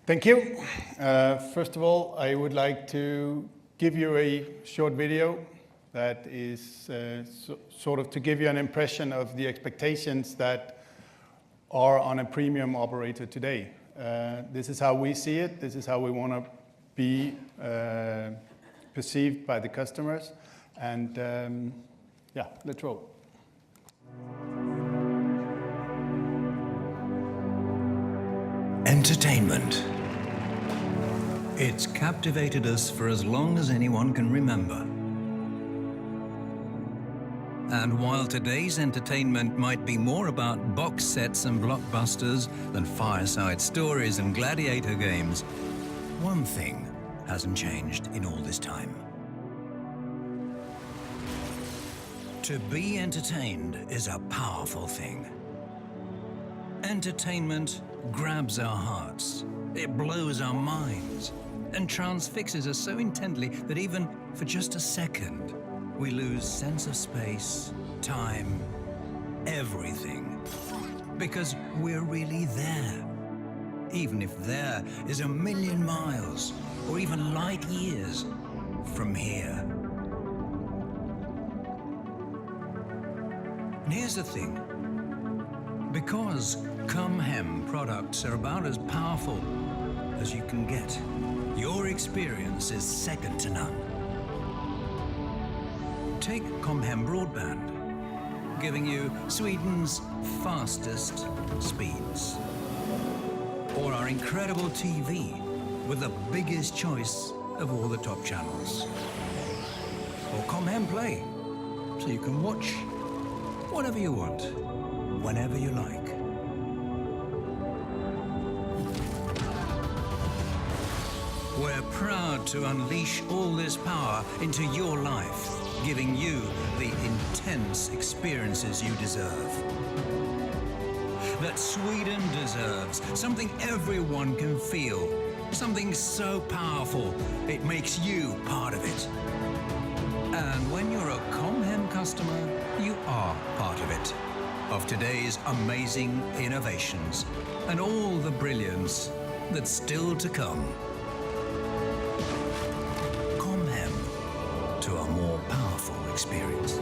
Thank you. First of all, I would like to give you a short video that is sort of to give you an impression of the expectations that are on a premium operator today. This is how we see it. This is how we want to be perceived by the customers. And yeah, let's roll. Entertainment. It's captivated us for as long as anyone can remember. And while today's entertainment might be more about box sets and blockbusters than fireside stories and gladiator games, one thing hasn't changed in all this time. To be entertained is a powerful thing. Entertainment grabs our hearts, it blows our minds, and transfixes us so intently that even for just a second, we lose sense of space, time, everything. Because we're really there. Even if there is a million miles, or even light years from here. And here's the thing. Because Com-Hem products are about as powerful as you can get, your experience is second to none. Take Com-Hem broadband, giving you Sweden's fastest speeds. Or our incredible TV with the biggest choice of all the top channels. Or Com-Hem Play, so you can watch whatever you want, whenever you like. We're proud to unleash all this power into your life, giving you the intense experiences you deserve. That Sweden deserves, something everyone can feel, something so powerful it makes you part of it. And when you're a Com-Hem customer, you are part of it. Of today's amazing innovations and all the brilliance that's still to come. Com-Hem to a more powerful experience.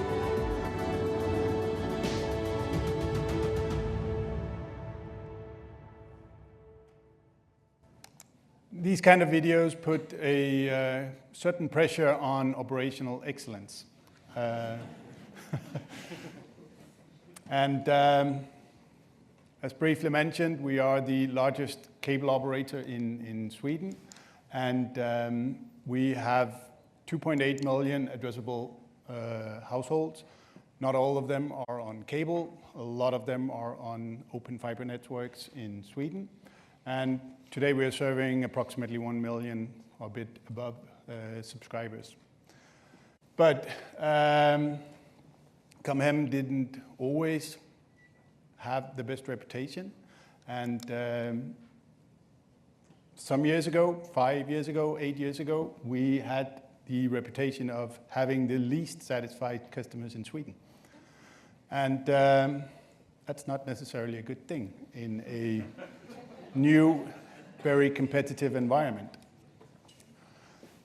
These kind of videos put a certain pressure on operational excellence. And as briefly mentioned, we are the largest cable operator in Sweden, and we have 2.8 million addressable households. Not all of them are on cable. A lot of them are on open fiber networks in Sweden. And today we are serving approximately 1 million, or a bit above, subscribers. But Com-Hem didn't always have the best reputation. And some years ago, 5 years ago, 8 years ago, we had the reputation of having the least satisfied customers in Sweden. And that's not necessarily a good thing in a new, very competitive environment.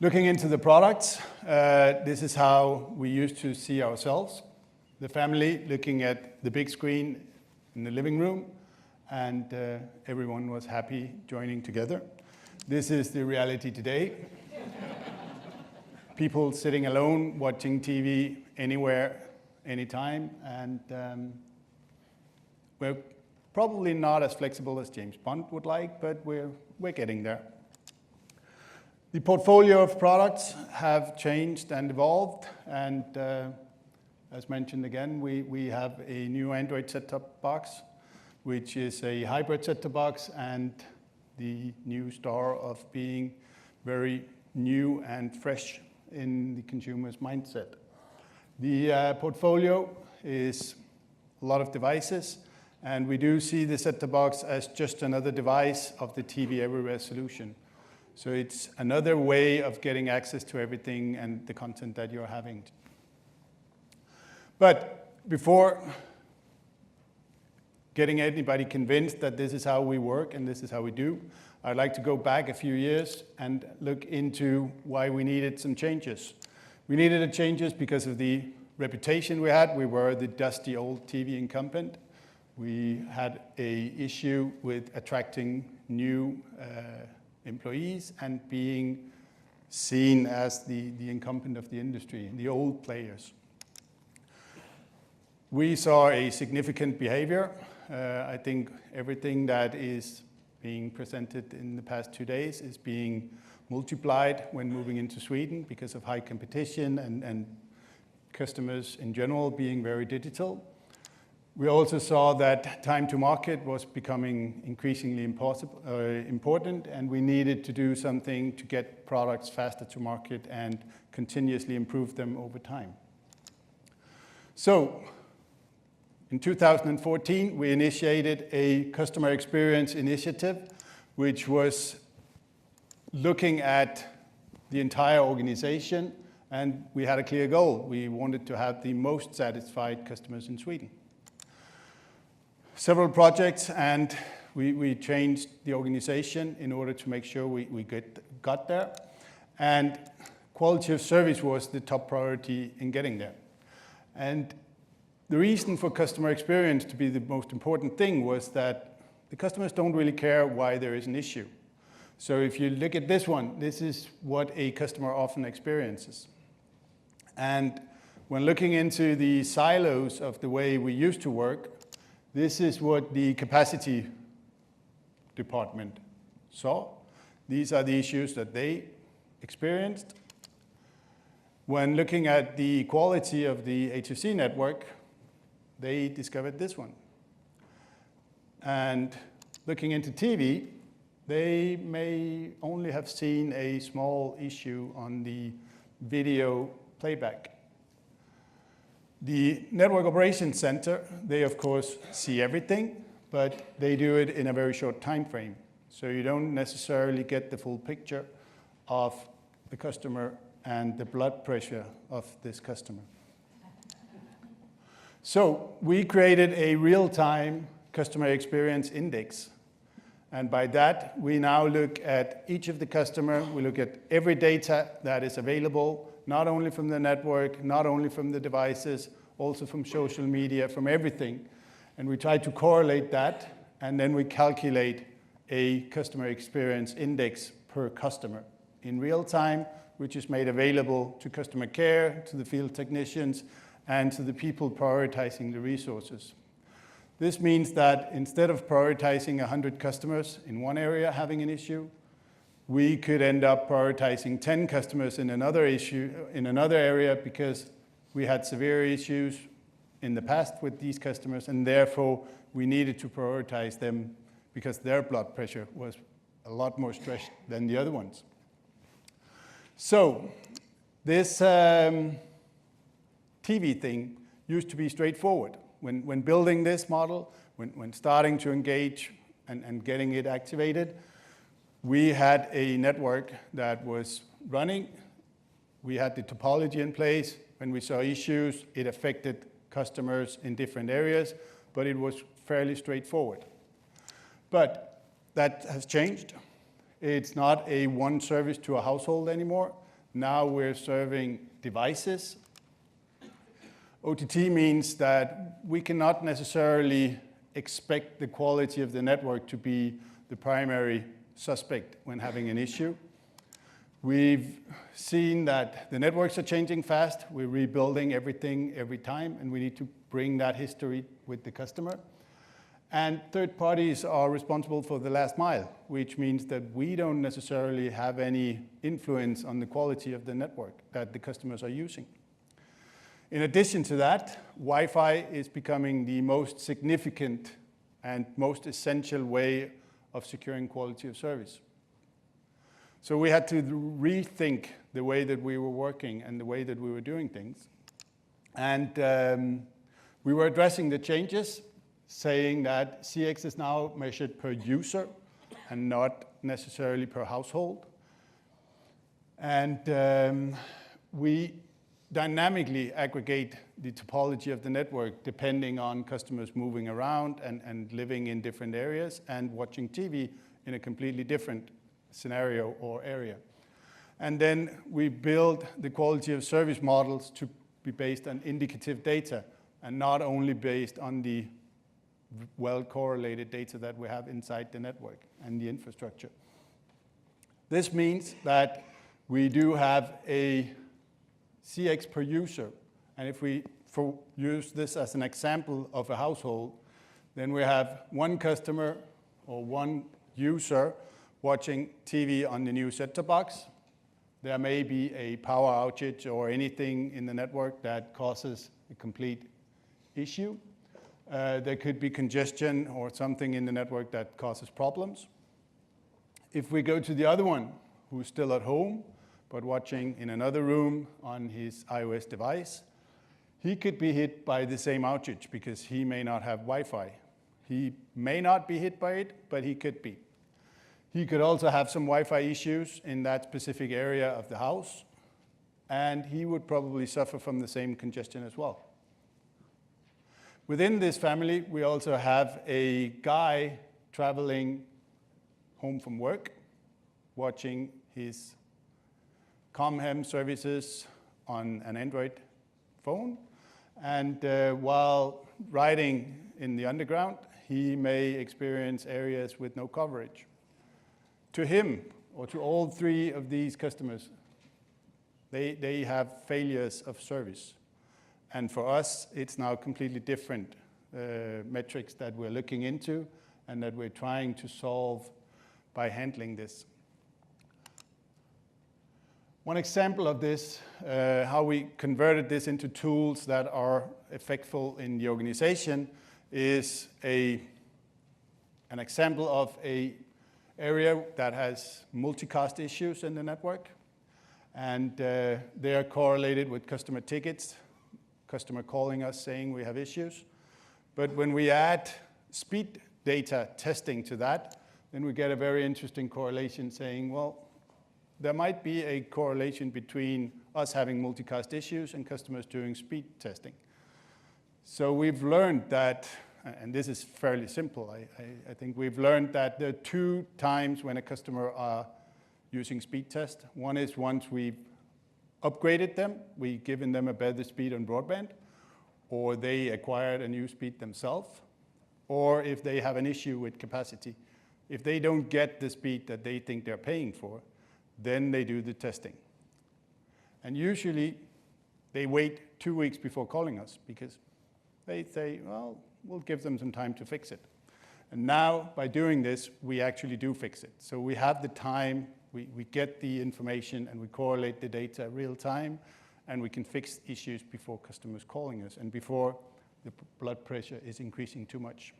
Looking into the products, this is how we used to see ourselves. The family looking at the big screen in the living room, and everyone was happy joining together. This is the reality today. People sitting alone, watching TV anywhere, anytime, and we're probably not as flexible as James Bond would like, but we're getting there. The portfolio of products have changed and evolved, and as mentioned again, we have a new Android set-top box, which is a hybrid set-top box and the new star of being very new and fresh in the consumer's mindset. The portfolio is a lot of devices, and we do see the set-top box as just another device of the TV Everywhere solution. So it's another way of getting access to everything and the content that you're having. But before getting anybody convinced that this is how we work and this is how we do, I'd like to go back a few years and look into why we needed some changes. We needed the changes because of the reputation we had. We were the dusty old TV incumbent. We had an issue with attracting new employees and being seen as the incumbent of the industry, the old players. We saw a significant behavior. I think everything that is being presented in the past 2 days is being multiplied when moving into Sweden because of high competition and customers in general being very digital. We also saw that time to market was becoming increasingly important, and we needed to do something to get products faster to market and continuously improve them over time. So, in 2014, we initiated a customer experience initiative, which was looking at the entire organization, and we had a clear goal. We wanted to have the most satisfied customers in Sweden. Several projects, and we changed the organization in order to make sure we got there. And quality of service was the top priority in getting there. And the reason for customer experience to be the most important thing was that the customers don't really care why there is an issue. So if you look at this one, this is what a customer often experiences. And when looking into the silos of the way we used to work, this is what the capacity department saw. These are the issues that they experienced. When looking at the quality of the HFC network, they discovered this one. And looking into TV, they may only have seen a small issue on the video playback. The Network Operations Center, they of course see everything, but they do it in a very short time frame. So you don't necessarily get the full picture of the customer and the blood pressure of this customer. So we created a real-time customer experience index. And by that, we now look at each of the customer, we look at every data that is available, not only from the network, not only from the devices, also from social media, from everything. And we try to correlate that, and then we calculate a customer experience index per customer in real time, which is made available to customer care, to the field technicians, and to the people prioritizing the resources. This means that instead of prioritizing 100 customers in one area having an issue, we could end up prioritizing 10 customers in another area because we had severe issues in the past with these customers, and therefore we needed to prioritize them because their blood pressure was a lot more stressed than the other ones. So this TV thing used to be straightforward. When building this model, when starting to engage and getting it activated, we had a network that was running. We had the topology in place. When we saw issues, it affected customers in different areas, but it was fairly straightforward. But that has changed. It's not a one service to a household anymore. Now we're serving devices. OTT means that we cannot necessarily expect the quality of the network to be the primary suspect when having an issue. We've seen that the networks are changing fast. We're rebuilding everything every time, and we need to bring that history with the customer. And third parties are responsible for the last mile, which means that we don't necessarily have any influence on the quality of the network that the customers are using. In addition to that, Wi-Fi is becoming the most significant and most essential way of securing quality of service. So we had to rethink the way that we were working and the way that we were doing things. And we were addressing the changes, saying that CX is now measured per user and not necessarily per household. And we dynamically aggregate the topology of the network depending on customers moving around and living in different areas and watching TV in a completely different scenario or area. And then we build the quality of service models to be based on indicative data and not only based on the well-correlated data that we have inside the network and the infrastructure. This means that we do have a CX per user. And if we use this as an example of a household, then we have one customer or one user watching TV on the new set-top box. There may be a power outage or anything in the network that causes a complete issue. There could be congestion or something in the network that causes problems. If we go to the other one, who's still at home, but watching in another room on his iOS device, he could be hit by the same outage because he may not have Wi-Fi. He may not be hit by it, but he could be. He could also have some Wi-Fi issues in that specific area of the house, and he would probably suffer from the same congestion as well. Within this family, we also have a guy traveling home from work, watching his ComHem services on an Android phone. And while riding in the underground, he may experience areas with no coverage. To him, or to all three of these customers, they have failures of service. And for us, it's now completely different metrics that we're looking into and that we're trying to solve by handling this. One example of this, how we converted this into tools that are effective in the organization, is an example of an area that has multicast issues in the network. And they are correlated with customer tickets, customer calling us saying we have issues. But when we add speed data testing to that, then we get a very interesting correlation saying, well, there might be a correlation between us having multicast issues and customers doing speed testing. So we've learned that, and this is fairly simple, I think we've learned that there are 2 times when a customer are using speed test. One is once we've upgraded them, we've given them a better speed on broadband, or they acquired a new speed themselves, or if they have an issue with capacity. If they don't get the speed that they think they're paying for, then they do the testing. And usually, they wait 2 weeks before calling us because they say, well, we'll give them some time to fix it. And now, by doing this, we actually do fix it. So we have the time, we get the information, and we correlate the data real time, and we can fix issues before customers calling us and before the blood pressure is increasing too much.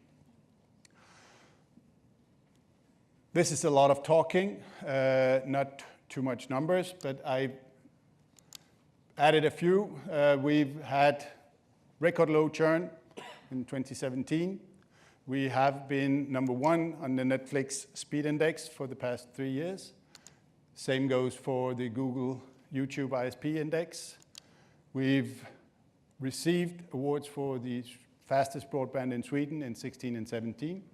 This is a lot of talking, not too much numbers, but I added a few. We've had record low churn in 2017. We have been #1 on the Netflix Speed Index for the past 3 years. Same goes for the Google YouTube ISP Index. We've received awards for the fastest broadband in Sweden in 16 and 17.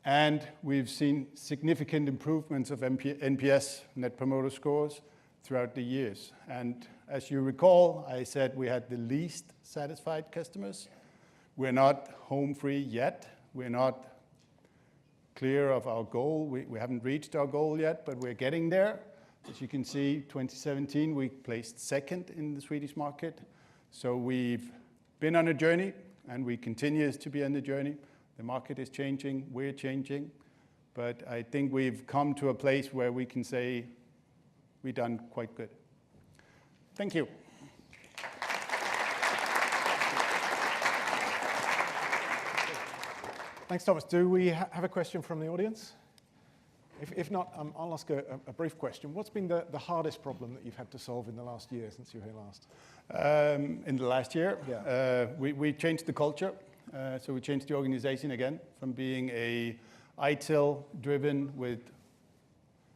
And we've seen significant improvements of NPS, Net Promoter Scores, throughout the years. And as you recall, I said we had the least satisfied customers. We're not home free yet. We're not clear of our goal. We haven't reached our goal yet, but we're getting there. As you can see, 2017, we placed second in the Swedish market. So we've been on a journey, and we continue to be on the journey. The market is changing, we're changing, but I think we've come to a place where we can say we've done quite good. Thank you. Thanks, Thomas. Do we have a question from the audience? If not, I'll ask a brief question. What's been the hardest problem that you've had to solve in the last year since you were here last? In the last year, Yeah. We changed the culture. So we changed the organization again from being a ITIL driven with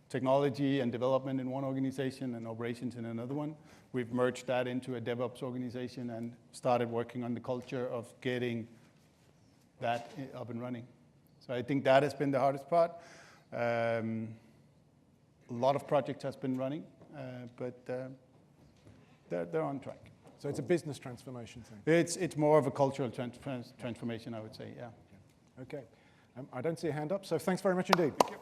technology and development in one organization and operations in another one, we've merged that into a DevOps organization and started working on the culture of getting that up and running. So I think that has been the hardest part. A lot of projects has been running, but they're on track. So it's a business transformation thing. It's more of a cultural transformation, I would say, yeah. Okay. I don't see a hand up, so thanks very much indeed. Thank you.